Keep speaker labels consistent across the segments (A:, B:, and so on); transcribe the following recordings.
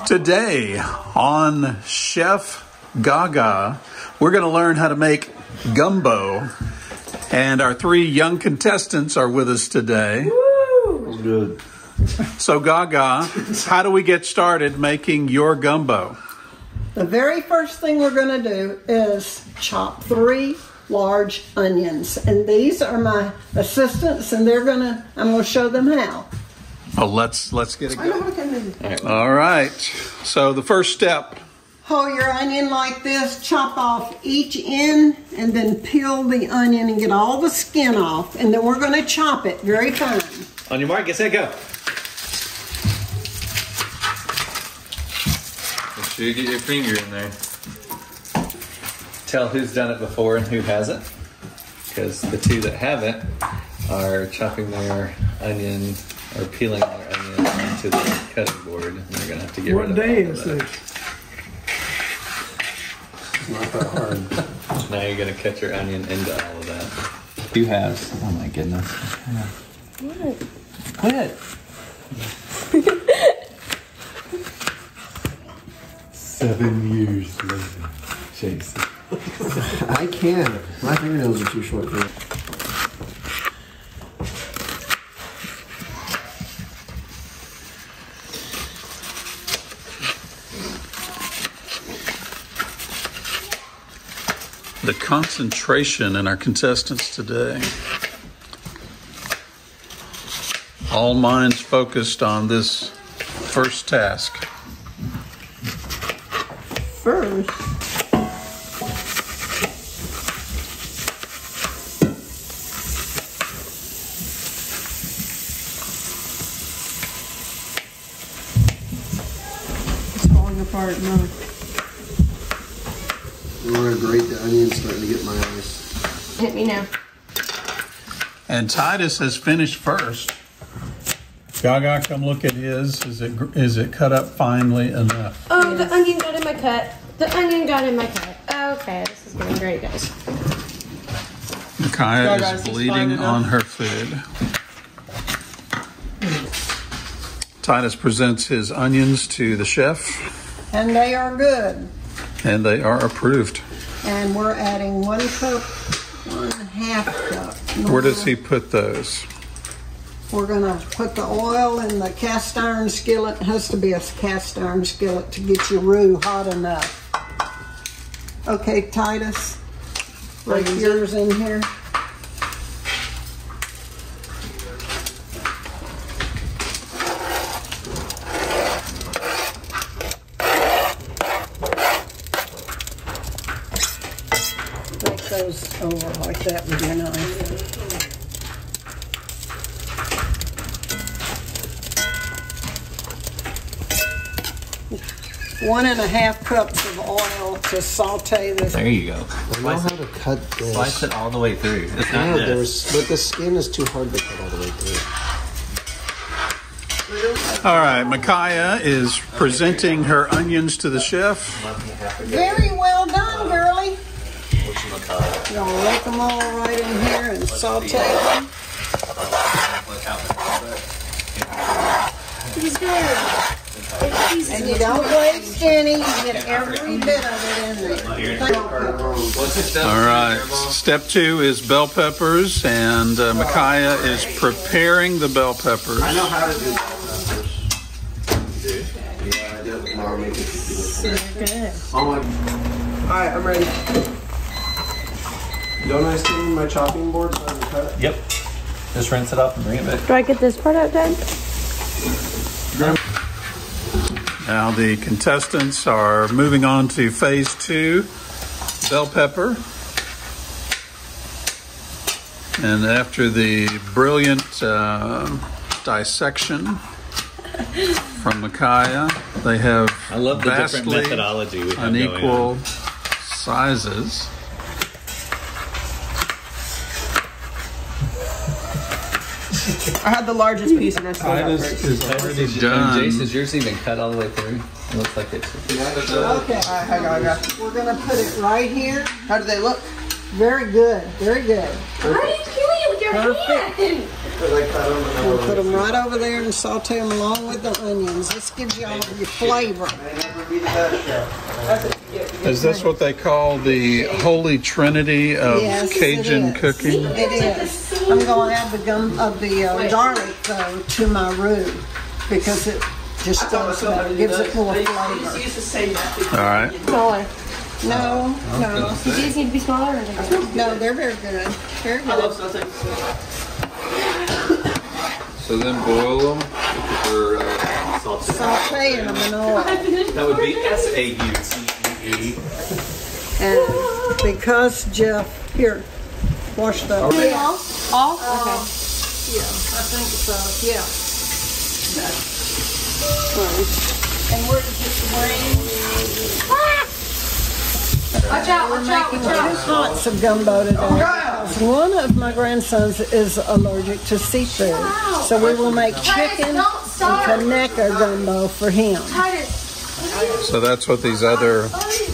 A: Today on Chef Gaga, we're going to learn how to make gumbo, and our three young contestants are with us today.
B: Woo!
C: Good.
A: So Gaga, how do we get started making your gumbo?
B: The very first thing we're going to do is chop 3 large onions, and these are my assistants, and I'm going to show them how.
A: Oh, let's get it
B: I know
A: going.
B: how to do it.
A: All right. So the first step.
B: Hold your onion like this, chop off each end, and then peel the onion and get all the skin off, and then we're going to chop it very fine.
C: On your mark, get set, go. Make sure you get your finger in there. Tell who's done it before and who hasn't. Because the two that haven't are chopping their onion or peeling their onion onto the cutting board. And they're going to have to get rid of all of that.
D: What day is this?
C: It's not that hard. Now you're going to cut your onion into all of that. Who has? Oh my goodness.
D: What?
C: Quit.
E: 7 years later. Jason. I can't. My fingernails are too short for it.
A: The concentration in our contestants today. All minds focused on this first task.
B: First, it's falling apart now.
E: I'm gonna grate the onions, starting to get my eyes.
D: Hit me now.
A: And Titus has finished first. Gaga, come look at his. Is it cut up finely enough?
D: Oh, the onion got in my cut. The onion got in my cut. Okay, this is getting great, guys.
A: Micaiah
B: Gaga's
A: is
B: is
A: bleeding
B: fine enough.
A: on her food. Titus presents his onions to the chef,
B: And they are good.
A: and they are approved.
B: And we're adding 1 cup, 1/2 cup.
A: Where does he put those?
B: We're gonna put the oil in the cast iron skillet. It has to be a cast iron skillet to get your roux hot enough. Okay, Titus, put yours in here. Break those over like that with your knife. 1.5 cups of oil to saute this.
C: There you go.
E: I know how to cut this.
C: Slice it all the way through. It's
E: Yeah,
C: not this.
E: but the skin is too hard to cut all the way through.
A: All right, Micaiah is presenting her onions to the chef.
B: Very well done, girlie. You're gonna rake them all right in here and saute them.
D: He's good.
B: And you don't waste any. You get every bit of it in there.
A: All right, step 2 is bell peppers, and Micaiah is preparing the bell peppers.
E: I know how to do bell peppers. Yeah, I do. Now make it
D: Good.
E: Alright, I'm ready. Don't I still need my chopping board so I can cut it?
C: Yep. Just rinse it off and bring it back.
D: Do I get this part out, Dad?
A: Now the contestants are moving on to phase 2, bell pepper. And after the brilliant dissection from Micaiah, they have
C: I love the different
A: vastly
C: methodology we have
A: unequal sizes.
F: I had the largest piece and I still got
A: Titus
F: first.
A: is already done.
C: Jace, is yours even cut all the way through? It looks like it's.
B: Okay,
F: Hang on, I got.
B: we're gonna put it right here.
F: How do they look?
B: Very good, very good.
D: Why are you killing it with your
B: Perfect.
D: hand?
B: We'll put them right over there and saute them along with the onions. This gives you all of your flavor.
A: Is this what they call the holy trinity of Cajun cooking?
B: It is. I'm going to add the garlic though to my roux because it just gives it more flavor.
A: All right.
D: Smaller.
B: No.
D: Do these need to be smaller or bigger?
B: No, they're very good. Very good.
C: So then boil them for
B: Sauteing them in oil.
C: that would be SAUTEE.
B: And because Jeff, here, wash the.
D: All? Okay.
B: Yeah, I think so. Yeah. Right. And where does it rain?
D: Watch out,
B: We're making 2 pots of gumbo today because one of my grandsons is allergic to seafood. So we will make chicken and Kaneka gumbo for him.
A: So that's what these other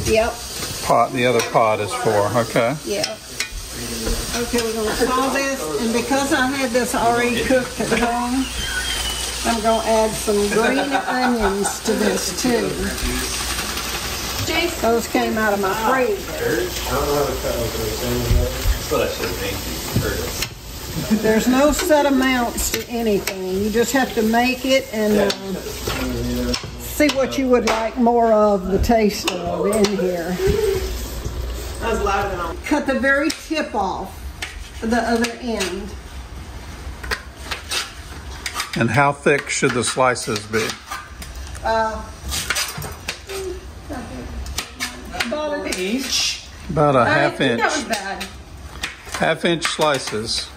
B: Yep.
A: the other pot is for. Okay.
B: Yeah. Okay, we're going to saw this, and because I had this already cooked at home, I'm going to add some green onions to this too. Those came out of my freezer.
C: That's what I should have named you, Curtis.
B: There's no set amounts to anything. You just have to make it and see what you would like more of the taste of in here. Cut the very tip off the other end.
A: And how thick should the slices be?
B: About an inch.
A: About a half inch.
B: That was bad.
A: Half-inch slices.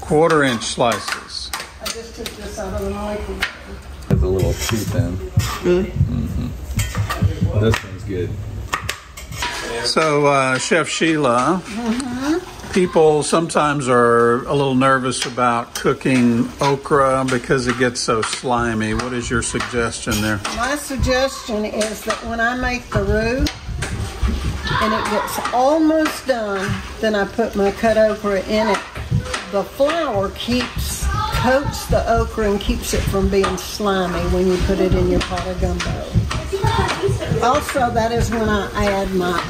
A: Quarter-inch slices.
B: I just took this out of the microwave.
C: It's a little too thin.
B: Really?
C: Mm-hmm. This one's good.
A: So, Chef Sheila, people sometimes are a little nervous about cooking okra because it gets so slimy. What is your suggestion there?
B: My suggestion is that when I make the roux and it gets almost done, then I put my cut okra in it. The flour coats the okra and keeps it from being slimy when you put it in your pot of gumbo. Also, that is when I add my,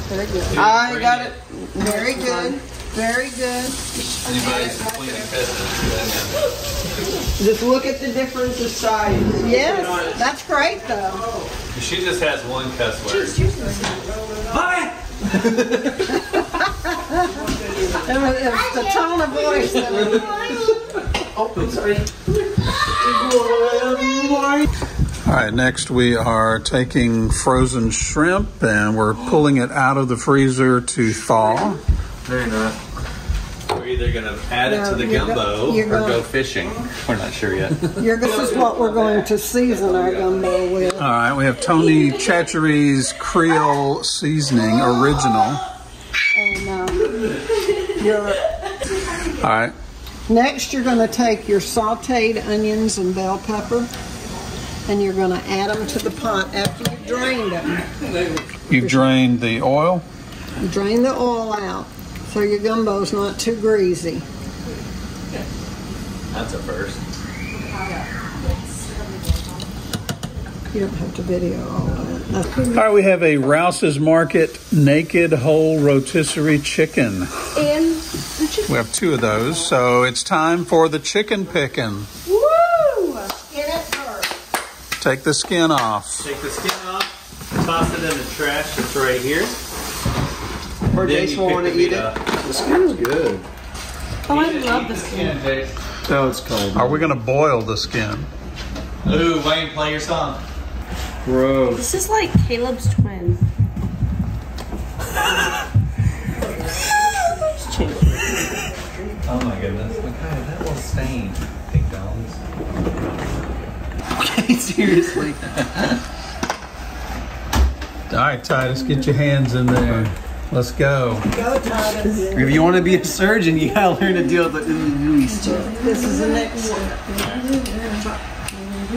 B: very good.
F: I got it.
B: Very good, very good.
C: Anybody's complaining
F: Just look at the difference of size.
B: Yes, that's great though.
C: She just has one cuss word.
B: It was the tone of voice that was.
F: Oh, I'm sorry.
A: All right, next we are taking frozen shrimp and we're pulling it out of the freezer to thaw.
C: Very nice. We're either going to add it to the gumbo or go fishing. We're not sure yet.
B: This is what we're going to season our gumbo with.
A: All right, we have Tony Chachery's Creole Seasoning Original.
B: And
A: All right.
B: next you're going to take your sauteed onions and bell pepper and you're going to add them to the pot after you've drained them.
A: You've drained the oil?
B: You drain the oil out so your gumbo's not too greasy.
C: That's a first.
B: You don't have to video all that.
A: All right, we have a Rouse's Market naked whole rotisserie chicken.
D: And
A: We have 2 of those, so it's time for the chicken picking.
D: woo!
B: Get it first.
A: Take the skin off.
C: Take the skin off, toss it in the trash that's right here.
F: Or
C: Then
F: Jason
C: you pick
F: want to
C: the
F: eat
C: meat
F: it.
C: up.
E: The skin's good.
D: Oh, I love this one.
C: Jason.
E: No, it's cold.
A: Are we going to boil the skin?
C: Ooh, Wayne, play your song.
E: Gross.
D: This is like Caleb's twin.
C: Oh my goodness. Look at that little stain. Big dogs.
F: Okay, seriously.
A: All right, Titus, get your hands in there. Let's go.
B: Go, Titus.
F: If you want to be a surgeon, you gotta learn to deal with it.
B: This is the next one.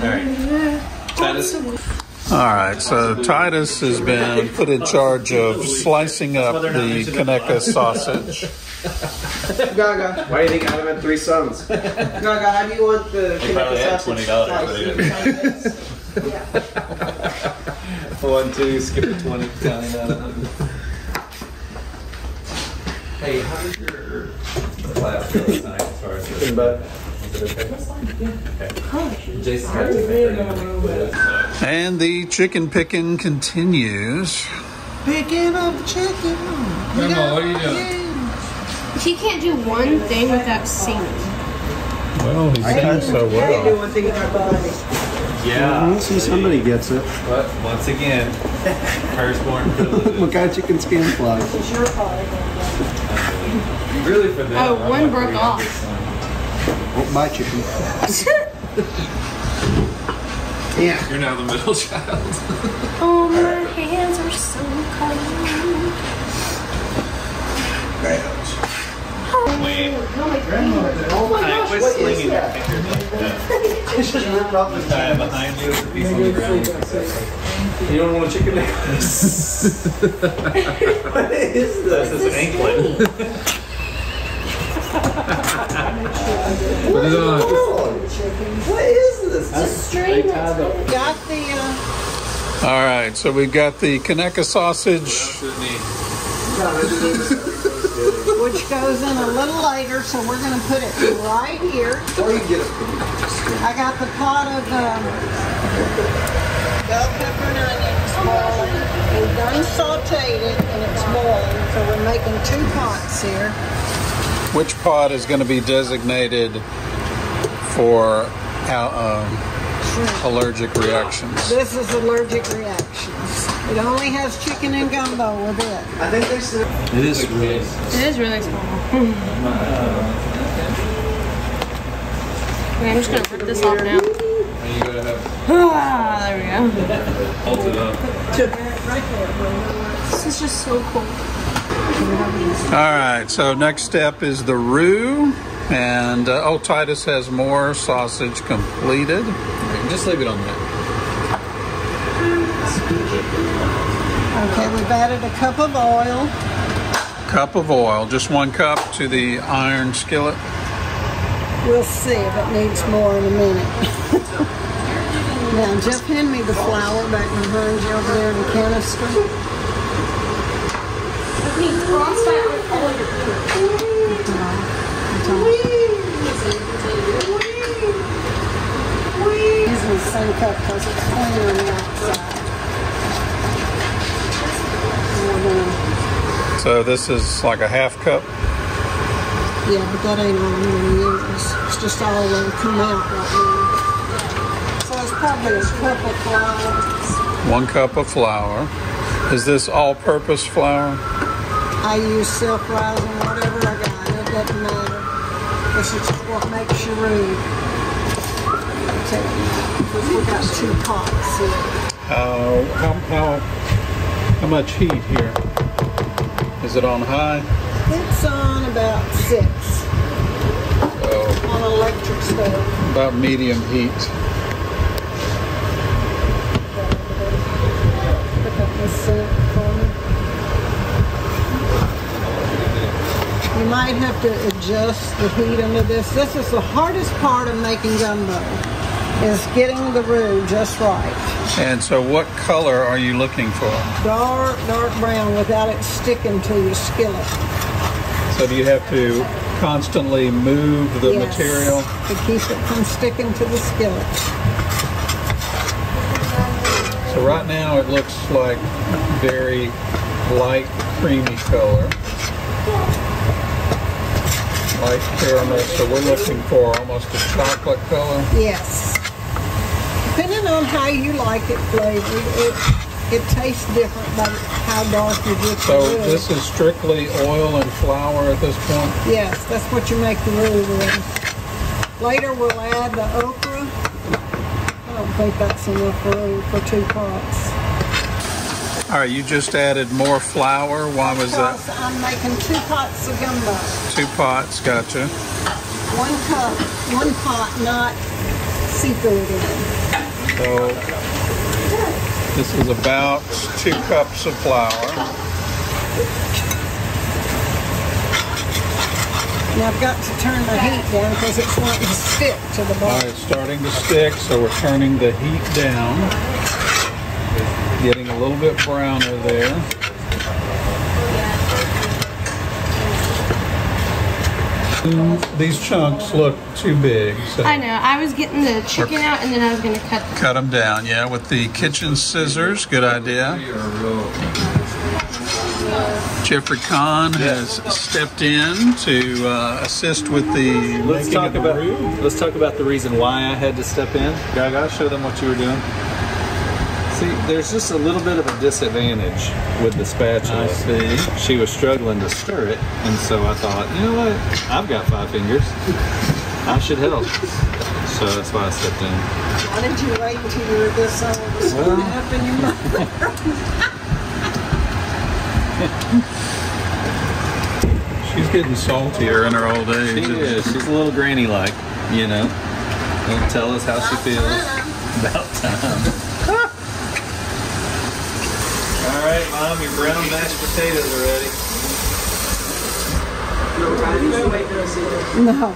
C: All right. Titus,
A: All right, so Titus has been put in charge of slicing up the Kaneka sausage.
E: Gaga. Why do you think Adam had 3 sons? Gaga, how do you want the Kaneka sausage?
C: $20. 1, 2, skip a 20. Counting out. Hey, how did your class go tonight as far as this? Is it okay? Okay. Jason got to make quiz.
A: And the chicken picking continues.
B: Picking up chicken.
G: Grandma, what are you doing?
D: He can't do one thing without singing.
A: Well, he sings so
F: Do
A: well.
F: one thing with our body.
C: Yeah.
E: See, somebody gets it.
C: But once again, firstborn privilege.
E: Look how chicken skin flies.
F: It's your fault.
C: Really for them.
D: Oh,
C: I'm
D: one
C: like
D: broke
C: the
D: off.
C: youngest son.
E: Oh, my chicken. Yeah.
C: You're now the middle child.
D: Oh, my hands are so cold.
C: Wait.
D: Oh my gosh,
C: Quit slinging your fingers like that.
E: It's just ripped off the
C: Tie behind you with a piece on the ground.
E: You don't want a chicken neck? What is this?
C: This is an anklet.
G: Put it on.
E: What is this?
D: It's a string that's
B: Got the,
A: All right, so we've got the Kaneka sausage.
B: which goes in a little later, so we're going to put it right here.
E: Or you get a
B: I got the pot of bell pepper and onions boiling. We've done sauteed it and it's boiling, so we're making 2 pots here.
A: Which pot is going to be designated for allergic reactions?
B: This is allergic reactions. It only has chicken and gumbo with it.
E: I think they said
C: It is really.
D: It is really small. Okay, I'm just gonna rip this off now.
C: And you gotta have
D: Ah, there we go.
C: hold it up.
D: This is just so cool.
A: All right, so next step is the roux. And, Titus has more sausage completed.
C: Just leave it on there.
B: Okay, we've added a cup of oil.
A: Cup of oil, just 1 cup to the iron skillet.
B: We'll see if it needs more in a minute. Now, Jeff, hand me the flour back behind you over there in the canister. Using the same cup because it's cleaner on the outside.
A: So this is like a 1/2 cup.
B: Yeah, but that ain't all I'm going to use. It's just all that'll come out right now. So it's probably a cup of flour.
A: 1 cup of flour. Is this all-purpose flour?
B: I use self-rising, whatever I got. It doesn't matter. This is what makes your roux. We got 2 pots here.
A: How much heat here? Is it on high?
B: It's on about 6
A: So
B: on electric stove.
A: about medium heat.
B: Pick up this scent for me. You might have to adjust the heat under this. This is the hardest part of making gumbo, is getting the roux just right.
A: And so what color are you looking for?
B: Dark brown without it sticking to your skillet.
A: So do you have to constantly move the
B: Yes,
A: material?
B: to keep it from sticking to the skillet.
A: So right now it looks like very light creamy color. Light caramel, so we're looking for almost a chocolate color.
B: Yes. Depending on how you like it flavored, it tastes different by how dark you get
A: So
B: the roux.
A: this is strictly oil and flour at this point?
B: Yes, that's what you make the roux with. Later we'll add the okra. I don't think that's enough roux for 2 pots.
A: All right, you just added more flour. Why was that?
B: Because I'm making 2 pots of gumbo.
A: 2 pots, gotcha.
B: 1 cup, 1 pot, not seafood in.
A: So This is about 2 cups of flour.
B: Now I've got to turn the heat down because it's wanting to stick to the
A: All
B: bottom.
A: right, it's starting to stick, so we're turning the heat down. Getting a little bit browner there. These chunks look too big, so
D: I know. I was getting the chicken out and then I was going to
A: cut them down. Yeah, with the kitchen scissors. Good idea. Jeffrey Kahn has stepped in to assist with the
C: Let's
A: making
C: talk
A: of the
C: about
A: roux.
C: let's talk about the reason why I had to step in. Gaga, show them what you were doing. See, there's just a little bit of a disadvantage with the spatula.
A: I see.
C: She was struggling to stir it, and so I thought, you know what? I've got 5 fingers. I should help. So that's why I stepped in.
B: Why did you wait until you were this old to spoon it up in your mouth?
A: She's getting saltier in her old age.
C: She is. She's a little granny-like, you know. Don't tell us how she feels. About time. All right, Mom, your brown mashed potatoes are ready.
B: No,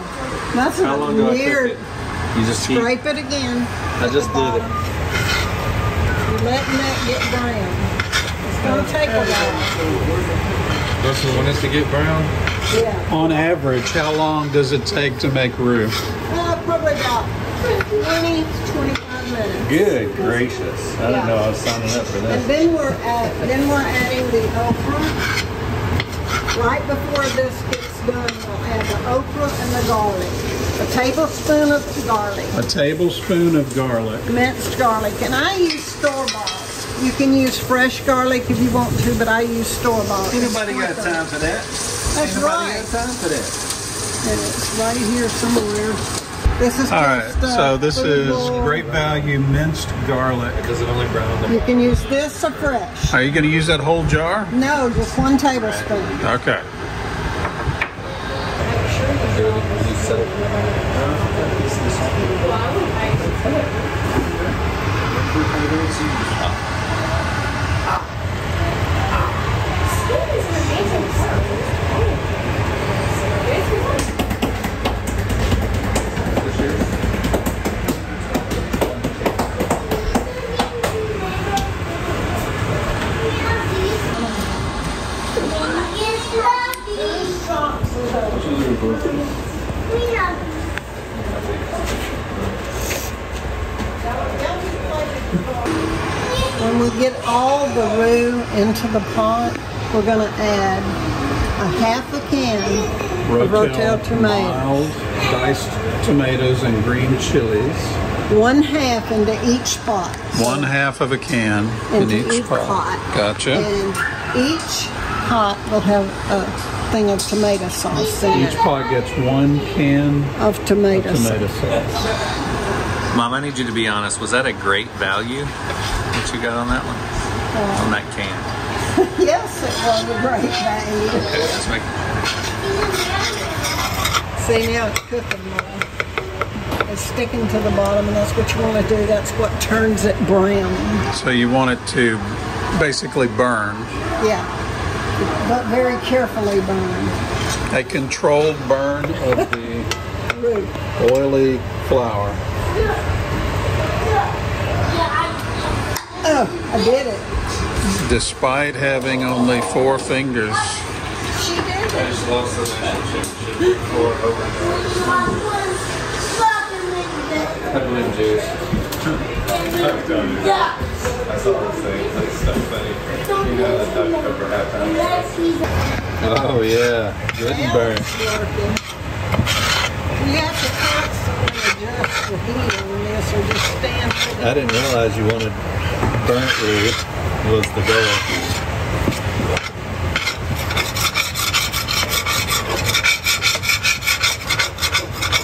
B: that's
C: How long do I cook
B: weird.
C: it? You just keep.
B: Scrape it again.
C: I just did it.
B: You're letting that get brown. It's going to take a while.
G: Don't you want us to get brown?
B: Yeah.
A: On average, how long does it take to make roux?
B: Probably about 20 to 25 minutes.
C: Good gracious! I didn't know I was signing up for
B: And
C: that.
B: then we're adding the okra. Right before this gets done, we'll add the okra and the garlic. A tablespoon of garlic.
A: A tablespoon of garlic.
B: Minced garlic. And I use store-bought. You can use fresh garlic if you want to, but I use store-bought.
C: Ain't nobody got time for that.
B: That's right.
C: Got time for that.
B: And it's right here somewhere. This is
A: All right,
B: just,
A: so this
B: food
A: is
B: bowl.
A: Great Value minced garlic.
C: Does it only brown the
B: You can use this or fresh.
A: Are you going to use that whole jar?
B: No, just 1 tablespoon.
A: Okay.
B: When we get all the roux into the pot, we're going to add a half a can of Rotel tomato.
A: mild diced tomatoes and green chilies.
B: 1/2 into each pot.
A: 1/2 of a can in
B: Into
A: each pot. Gotcha.
B: And each pot will have a thing of tomato sauce in
A: Each
B: it.
A: pot gets 1 can
B: Of tomato sauce.
A: tomato sauce.
C: Mom, I need you to be honest. Was that a great value that you got on that one? On that can?
B: Yes, it was a great value.
C: Okay, just make.
B: See, now it's cooking more. It's sticking to the bottom, and that's what you want to do. That's what turns it brown.
A: So you want it to basically burn.
B: Yeah, but very carefully burn.
A: A controlled burn of the
B: Roux.
A: oily flour.
B: Oh, I did it.
A: Despite having only 4 fingers.
B: She did
C: I
B: it.
C: just lost the relationship for over. Peppermint juice. I saw this thing. It's so funny. You know the Dr. Pepper half. Oh yeah, good and burn.
B: It's working. You have to constantly adjust the heat on this or just stand with it.
C: I didn't realize you wanted burnt roux was the goal.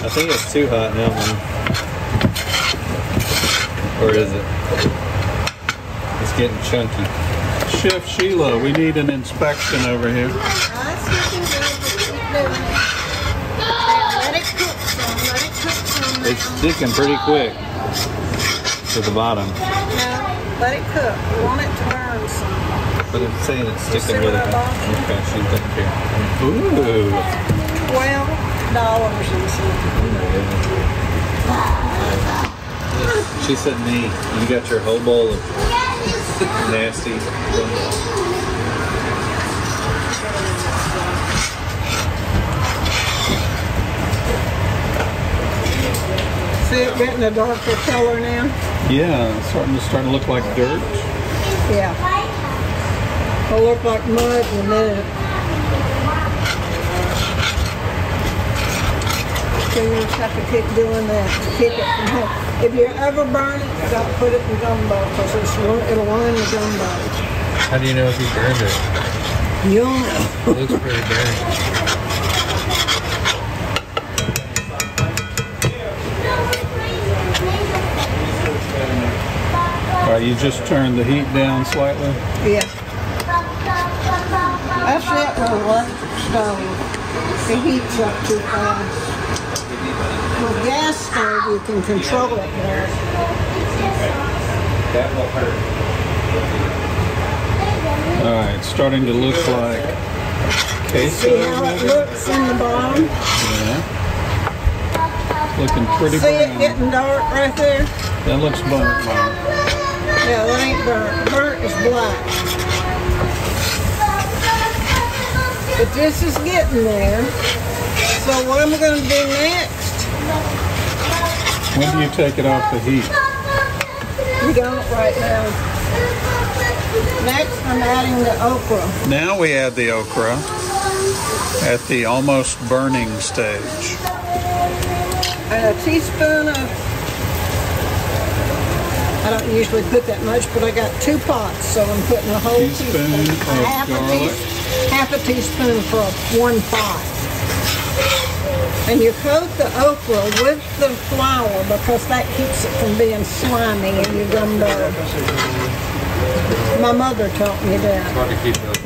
C: I think it's too hot now, man. Or is it? It's getting chunky.
A: Chef Sheila, we need an inspection over here.
B: I see you can keep doing it. Let it cook some. Let it cook some.
C: It's sticking pretty quick to the bottom.
B: Now, Let it cook. You want it to burn some.
C: But it's saying it's
B: see
C: sticking really
B: what I
C: hot.
B: bought?
C: Okay, she doesn't care. Ooh.
B: $12 and something.
C: She said, "Nee, you got your whole bowl of nasty gumbo."
B: See it getting a darker color now?
A: Yeah, it's starting to look like dirt.
B: Yeah. It'll look like mud in a minute. So you just have to keep doing that to keep it from home. If you ever burn it, don't put it in gumbo because it'll ruin the gumbo.
G: How do you know if you burned it?
B: You'll know.
G: It looks pretty burned.
A: All right, you just turn the heat down slightly.
B: Yeah. That's it with an electric stove. It heats up too fast. With gas stove, you can control it better.
C: That will hurt.
A: All right, it's starting to look like queso.
B: See how it looks in the bottom?
A: Yeah. Looking pretty
B: See it
A: brown.
B: getting dark right there?
A: That looks burnt, Mom.
B: Yeah, that ain't burnt. Burnt is black. But this is getting there. So what am I going to do next?
A: When do you take it off the heat?
B: We don't right now. Next, I'm adding the okra.
A: Now we add the okra at the almost burning stage.
B: And a teaspoon of, I don't usually put that much, but I got 2 pots, so I'm putting a whole
A: Teaspoon of garlic.
B: half a teaspoon for 1 pot. And you coat the okra with the flour because that keeps it from being slimy in your gumbo. My mother taught me that.
G: Hard to keep up.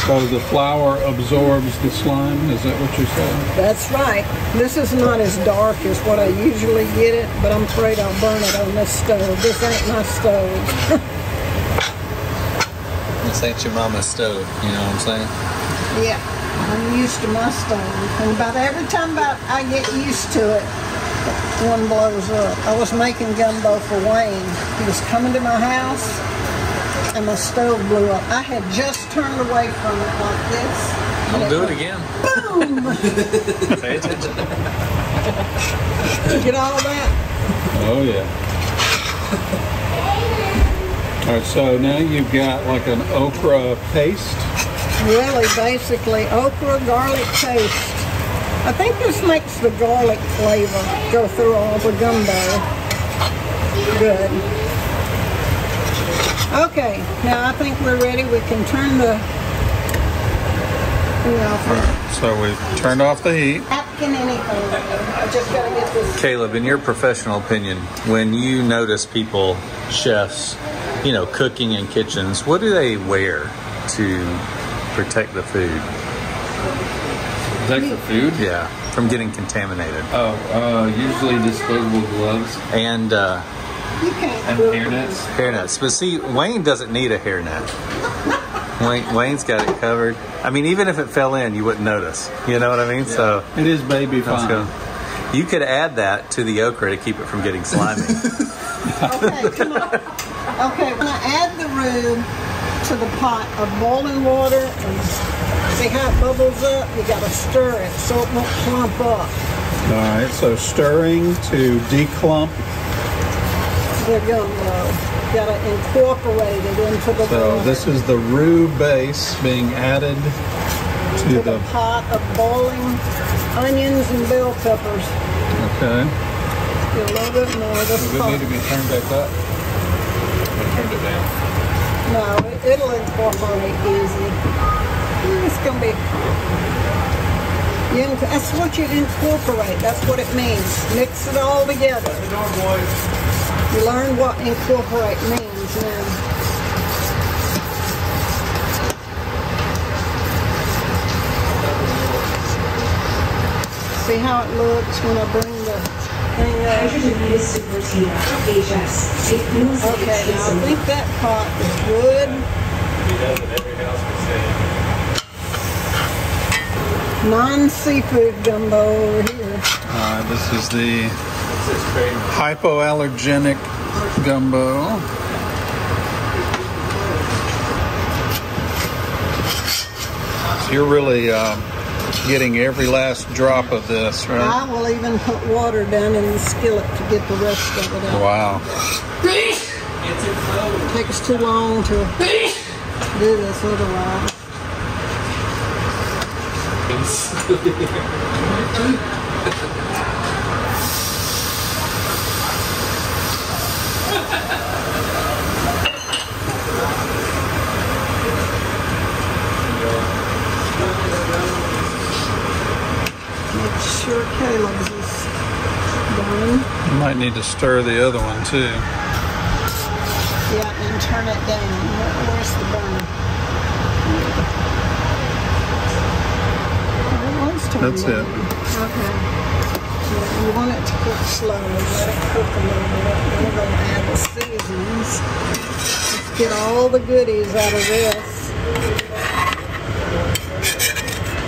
A: So the flour absorbs the slime, is that what you're saying?
B: That's right. This is not as dark as what I usually get it, but I'm afraid I'll burn it on this stove. This ain't my stove.
C: This ain't your mama's stove, you know what I'm saying?
B: Yeah, I'm used to my stove. And about every time I get used to it, one blows up. I was making gumbo for Wayne. He was coming to my house, and my stove blew up. I had just turned away from it like this.
C: Don't do it again.
B: Boom!
C: Pay attention.
B: Did you get all of that?
A: Oh yeah. All right, so now you've got like an okra paste.
B: Really, basically, okra garlic paste. I think this makes the garlic flavor go through all the gumbo. Good. Okay, now I think we're ready. We can turn the thing off.
A: So we've turned off the heat.
B: Napkin anything. I just gotta get this.
C: Caleb, in your professional opinion, when you notice people, chefs, you know, cooking in kitchens, what do they wear to protect the food?
G: Protect the food?
C: Yeah, from getting contaminated.
G: Usually disposable gloves
C: And
B: You can't
G: and
B: do
G: hairnets.
C: hairnets. But see, Wayne doesn't need a hairnet. Wayne's got it covered. I mean, even if it fell in, you wouldn't notice. You know what I mean? Yeah. So
A: It is baby
C: let's
A: fine.
C: go. You could add that to the okra to keep it from getting slimy.
B: Okay, come on. Okay, we're gonna add the roux to the pot of boiling water and see how it bubbles up? You gotta stir it so it won't clump up.
A: All right, so stirring to declump.
B: The gumbo. Gotta incorporate it into the
A: So
B: water.
A: this is the roux base being added to
B: to
A: the.
B: the pot of boiling onions and bell peppers.
A: Okay.
B: A little bit more. This
G: Does it
B: pot.
G: need to be turned back up? I turned it down.
B: No, it'll incorporate easy. It's gonna be. That's what you incorporate. That's what it means. Mix it all together. You learn what incorporate means now. See how it looks when I bring the thing Okay, now I think that pot is good.
G: He does it every house we stay in.
B: Non-seafood gumbo over here.
A: This is the hypoallergenic gumbo. So you're really getting every last drop of this, right?
B: I will even put water down in the skillet to get the rest of it out.
A: Wow.
B: It takes too long to do this otherwise. Make sure Caleb's is done.
A: You might need to stir the other one too.
B: Yeah, and turn it down. Where's the burner? It was turned
A: That's
B: down.
A: it.
B: Okay. Yeah, you want it to cook slowly. Let it cook a little bit. Then we're going to add the seasonings. Let's get all the goodies out of this.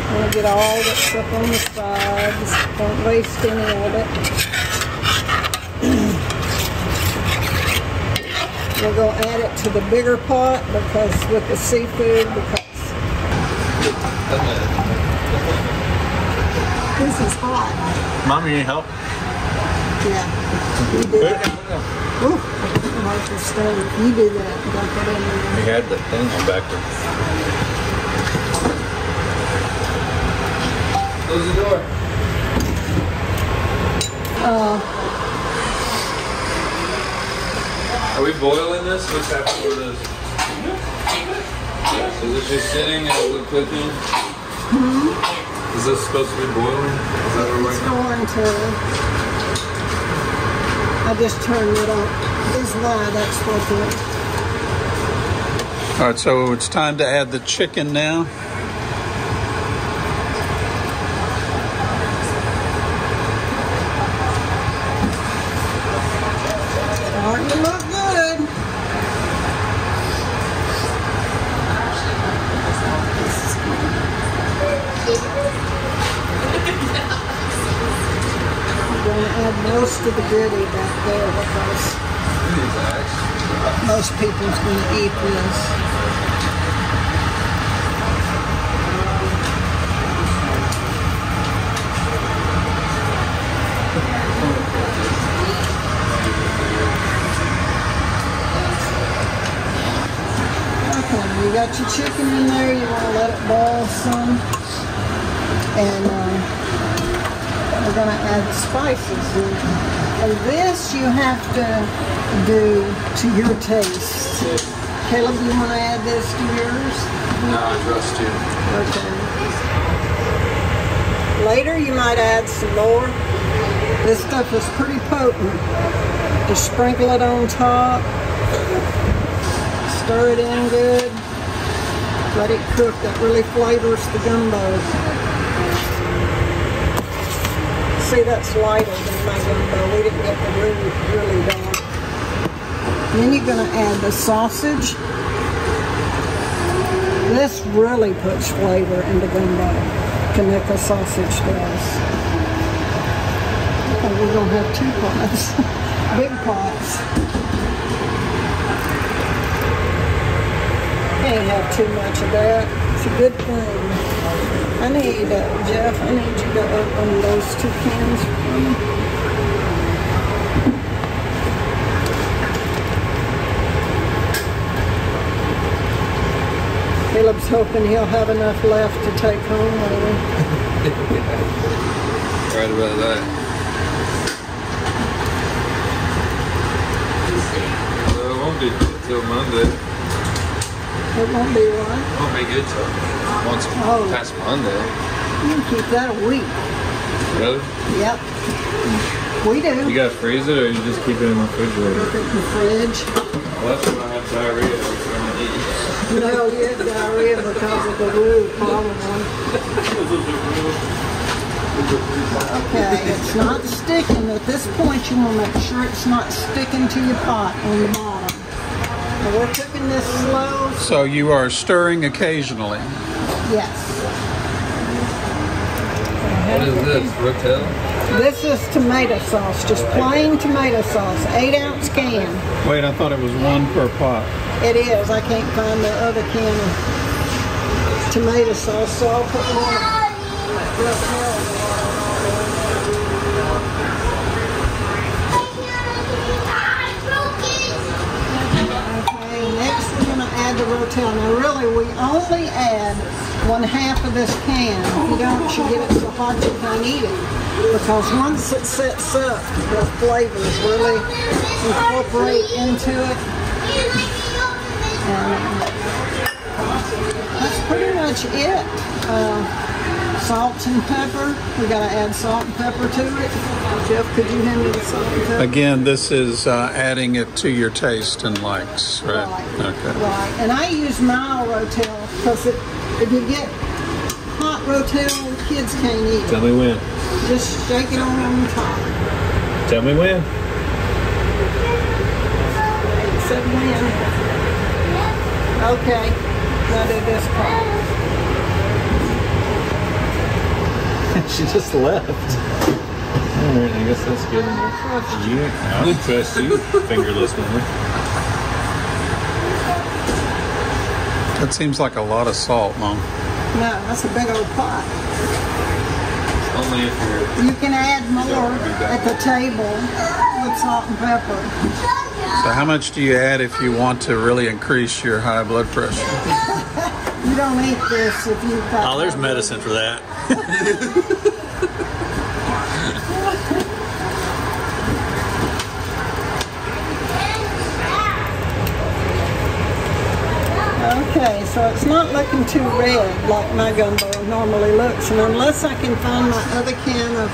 B: I want to get all that's up on the sides. Don't waste any of it. We're going to add it to the bigger pot because with the seafood, because this is hot.
G: Mommy, need help?
B: Yeah, you do it. Ooh, like the stove. You do that. Don't put it in there.
C: We had the thing on backwards. Close the door. Are we boiling this? What's happening with this? Is it just sitting as we're cooking? Is this supposed to be boiling? Is that what
B: It's
C: we're
B: going to. I just turned it on. This why that's what
A: All right, so it's time to add the chicken now.
B: starting to look good. I'm going to add most of the goodie back there because most people's going to eat this. Okay, you got your chicken in there. You want to let it boil some. And we're going to add the spices in. And this you have to do to your taste. Caleb, you want to add this to yours?
C: No, I trust you.
B: Okay. Later you might add some more. This stuff is pretty potent. Just sprinkle it on top. Stir it in good. Let it cook. That really flavors the gumbo. See, that's lighter than my gumbo. We didn't get the roux really bad. And then you're going to add the sausage. This really puts flavor into gumbo. Kaneka sausage does. Oh, we're going to have two pots. Big pots. Can't have too much of that. It's a good thing. I need, Jeff, I need you to open those two cans for me. Caleb's hoping he'll have enough left to take home later.
C: Right about that. Well, it won't be till Monday.
B: It won't be one.
C: It won't be good till once past Monday.
B: You can keep that a week.
C: Really?
B: Yep. We do.
C: You gotta freeze it, or you just keep it in the refrigerator?
B: Put it in the fridge.
C: Well, that's when I have diarrhea every time I eat.
B: No, you have diarrhea because of the roux, probably. Okay, it's not sticking. At this point, you want to make sure it's not sticking to your pot on the bottom. Now we're cooking this slow.
A: So you are stirring occasionally.
B: Yes.
C: What is this? Rotel?
B: This is tomato sauce, just plain tomato sauce, 8-ounce can.
A: Wait, I thought it was 1 per pot.
B: It is. I can't find the other can of tomato sauce, so I'll put more. Okay, next we're going to add the Rotel. Now really, we only add 1/2 of this can. If you don't, you get it so hot you can't eat it. Because once it sets up, the flavors really incorporate into it. And that's pretty much it. Salt and pepper. We got to add salt and pepper to it. Jeff, could you hand me the salt and pepper?
A: Again, this is adding it to your taste and likes, right? Okay.
B: Right. And I use mild Rotel because if you get hot Rotel, kids can't eat it.
G: Tell me when.
B: Just shake it on top.
G: Tell me when.
B: Said when. Okay. Now do this part.
C: She just left. Alright, I guess that's good enough.
G: I would trust you, fingerless woman.
A: That seems like a lot of salt, Mom.
B: No, that's a big old pot.
C: Only if you're...
B: You can add more at the table with salt and pepper.
A: So how much do you add if you want to really increase your high blood pressure?
B: You don't eat this if you've got...
G: Oh, there's medicine for that.
B: Okay, so it's not looking too red like my gumbo normally looks, and unless I can find my other can of